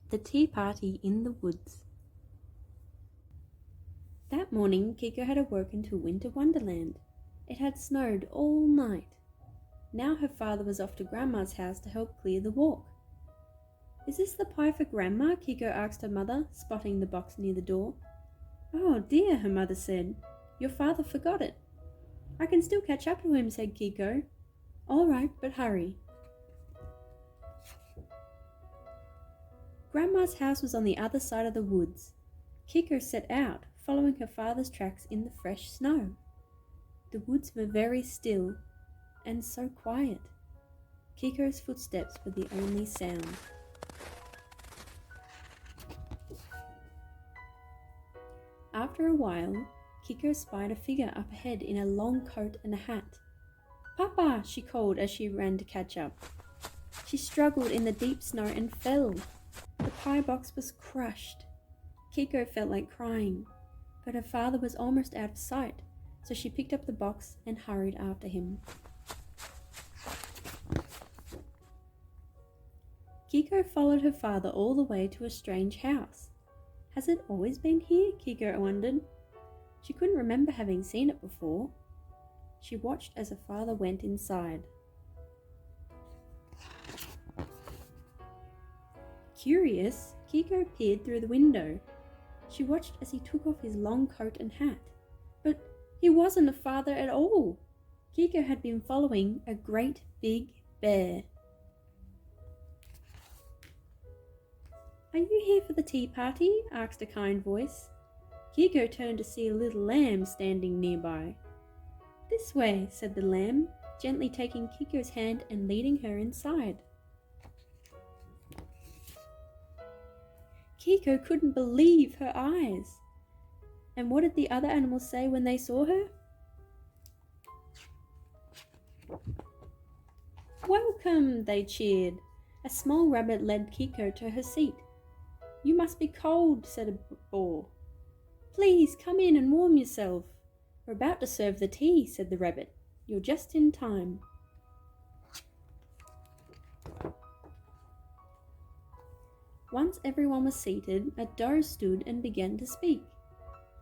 The Tea Party in the Woods. That morning, Kikko had awoken to winter wonderland. It had snowed all night. Now her father was off to Grandma's house to help clear the walk. "Is this the pie for Grandma?" Kikko asked her mother, spotting the box near the door. "Oh dear," her mother said. "Your father forgot it." "I can still catch up to him," said Kikko. "All right, but hurry." Grandma's house was on the other side of the woods. Kikko set out, following her father's tracks in the fresh snow. The woods were very still and so quiet. Kikko's footsteps were the only sound. After a while, Kikko spied a figure up ahead in a long coat and a hat. "Papa!" she called as she ran to catch up. She struggled in the deep snow and fell. The pie box was crushed. Kikko felt like crying, but her father was almost out of sight, so she picked up the box and hurried after him. Kikko followed her father all the way to a strange house. Has it always been here? Kikko wondered. She couldn't remember having seen it before. She watched as her father went inside. Curious, Kikko peered through the window. She watched as he took off his long coat and hat. But he wasn't a father at all. Kikko had been following a great big bear. "Are you here for the tea party?" asked a kind voice. Kikko turned to see a little lamb standing nearby. "This way," said the lamb, gently taking Kikko's hand and leading her inside. Kikko couldn't believe her eyes. And what did the other animals say when they saw her? "Welcome," they cheered. A small rabbit led Kikko to her seat. "You must be cold," said a boar. "Please come in and warm yourself. We're about to serve the tea," said the rabbit. "You're just in time." Once everyone was seated, a doe stood and began to speak.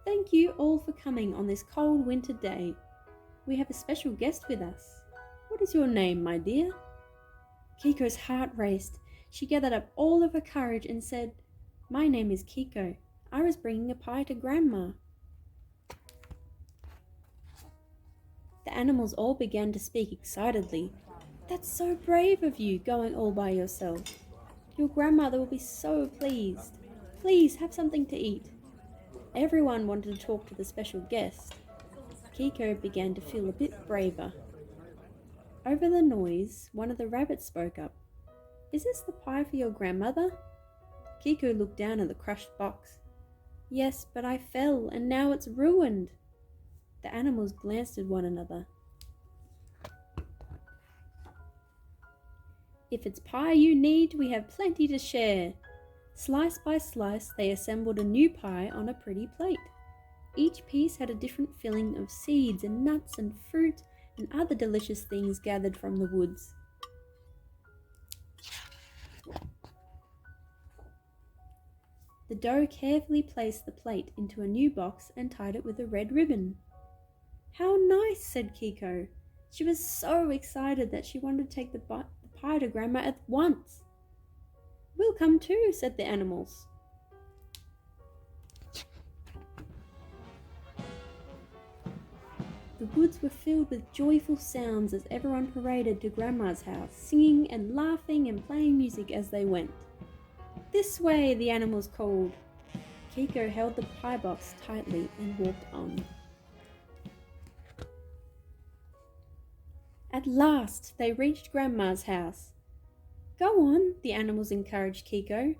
"Thank you all for coming on this cold winter day. We have a special guest with us. What is your name, my dear?" Kikko's heart raced. She gathered up all of her courage and said, "My name is Kikko. I was bringing a pie to Grandma." The animals all began to speak excitedly. "That's so brave of you, going all by yourself. Your grandmother will be so pleased. Please have something to eat." Everyone wanted to talk to the special guest. Kikko began to feel a bit braver. Over the noise, one of the rabbits spoke up. "Is this the pie for your grandmother?" Kikko looked down at the crushed box. "Yes, but I fell and now it's ruined." The animals glanced at one another. "If it's pie you need, we have plenty to share." Slice by slice, they assembled a new pie on a pretty plate. Each piece had a different filling of seeds and nuts and fruit and other delicious things gathered from the woods. The doe carefully placed the plate into a new box and tied it with a red ribbon. "How nice," said Kikko. She was so excited that she wanted to take the pie to Grandma at once. "We'll come too," said the animals. The woods were filled with joyful sounds as everyone paraded to Grandma's house, singing and laughing and playing music as they went. "This way," the animals called. Kikko held the pie box tightly and walked on. At last, they reached Grandma's house. "Go on," the animals encouraged Kikko.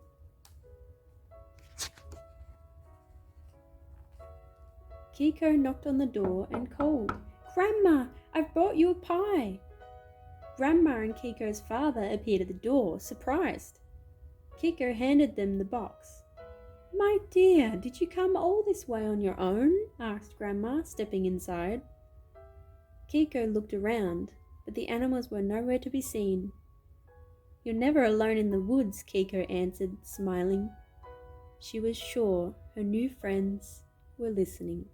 Kikko knocked on the door and called, "Grandma, I've brought you a pie." Grandma and Kikko's father appeared at the door, surprised. Kikko handed them the box. "My dear, did you come all this way on your own?" asked Grandma, stepping inside. Kikko looked around, but the animals were nowhere to be seen. You're never alone in the woods, Kikko answered, smiling. She was sure her new friends were listening.